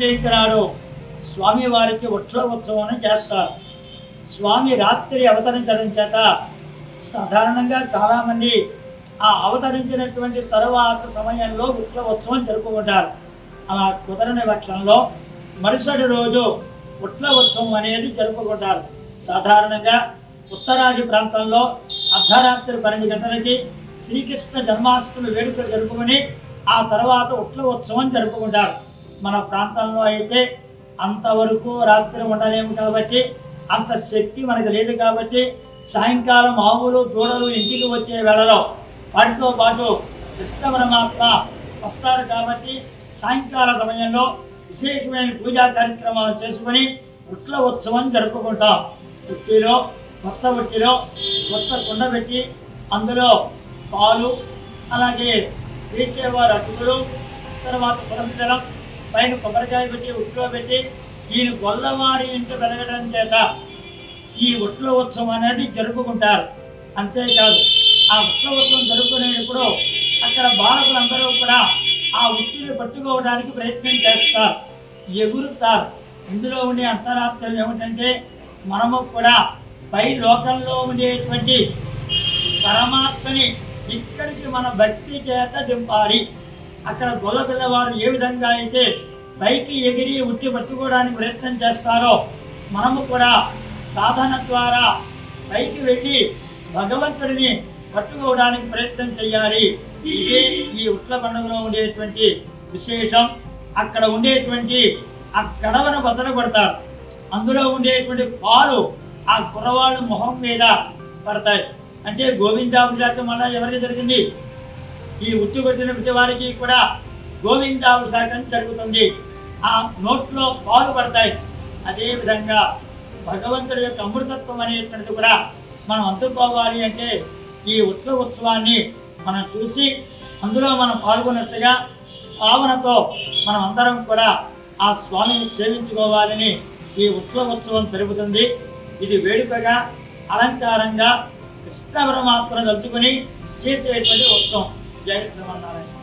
జయంతి నాడు స్వామి వారికి ఉట్ల ఉత్సవం చేస్తారు. స్వామి రాత్రి అవతరించడం చేత సాధారణంగా చాలామంది ఆ అవతరించినటువంటి తరువాత సమయంలో ఉట్ల ఉత్సవం జరుపుకుంటారు. అలా కుదరని పక్షంలో మరుసటి రోజు ఉట్ల ఉత్సవం అనేది జరుపుకుంటారు. సాధారణంగా ఉత్తరాది ప్రాంతంలో అర్ధరాత్రి 12 గంటలకి శ్రీకృష్ణ జన్మాష్టమి వేడుకలు జరుపుకొని ఆ తర్వాత ఉట్ల ఉత్సవం జరుపుకుంటారు. మన ప్రాంతంలో అయితే అంతవరకు రాత్రి ఉండలేము కాబట్టి, అంత శక్తి మనకు లేదు కాబట్టి, సాయంకాలం ఆవులు దూడలు ఇంటికి వచ్చే వేళలో వాటితో పాటు కృష్ణ పరమాత్మ వస్తారు కాబట్టి సాయంకాల సమయంలో విశేషమైన పూజా కార్యక్రమాలు చేసుకుని ఉట్ల ఉత్సవం జరుపుకుంటాం. కొత్త ఉట్టిలో కొత్త కుండ పెట్టి అందులో పాలు, అలాగే వేసేవారు అటుకులు, తర్వాత పురంజలం పైన కొబ్బరికాయ పెట్టి ఉట్లో పెట్టి ఈయన గొల్లవారి ఇంటి వెలగడం చేత ఈ ఉట్ల ఉత్సవం అనేది జరుపుకుంటారు. అంతేకాదు ఆ ఉట్ల ఉత్సవం జరుపుకునేటప్పుడు అక్కడ బాలకులందరూ కూడా ఆ ఉట్టిని పట్టుకోవడానికి ప్రయత్నం చేస్తారు, ఎగురుతారు. ఇందులో ఉండే అంతరార్థం ఏమిటంటే మనము కూడా పై లోకంలో ఉండేటువంటి పరమాత్మని ఇక్కడికి మన భక్తి చేత దింపాలి. అక్కడ గొల్ల పిల్లవారు ఏ విధంగా అయితే పైకి ఎగిరి ఉట్టి పట్టుకోవడానికి ప్రయత్నం చేస్తారో మనము కూడా సాధన ద్వారా పైకి వెళ్ళి భగవంతుడిని పట్టుకోవడానికి ప్రయత్నం చేయాలి. ఇదే ఈ ఉట్ల పండుగలో ఉండేటువంటి విశేషం. అక్కడ ఉండేటువంటి ఆ గడవను బద్దలు కొడతారు. అందులో ఉండేటువంటి పాలు ఆ కుర్రవాళ్ళ మొహం మీద పడతాయి. అంటే గోవిందాభిషేకం వల్ల ఎవరికి జరిగింది? ఈ ఉట్టి కొట్టిన ప్రతి వారికి కూడా గోవిందాభిషేకం జరుగుతుంది. ఆ నోట్లో పాలు పడతాయి. అదేవిధంగా భగవంతుడి యొక్క అమృతత్వం అనేటువంటిది కూడా మనం అందుకోవాలి అంటే ఈ ఉట్ల ఉత్సవాన్ని మనం చూసి అందులో మనం పాల్గొన్నట్టుగా భావనతో మనం అందరం కూడా ఆ స్వామిని సేవించుకోవాలని ఈ ఉట్ల ఉత్సవం తెలుపుతుంది. ఇది వేడుకగా, అలంకారంగా కృష్ణ పరమాత్మను తలుచుకుని చేసేటువంటి ఉత్సవం. జై శ్రీమన్నారాయణ.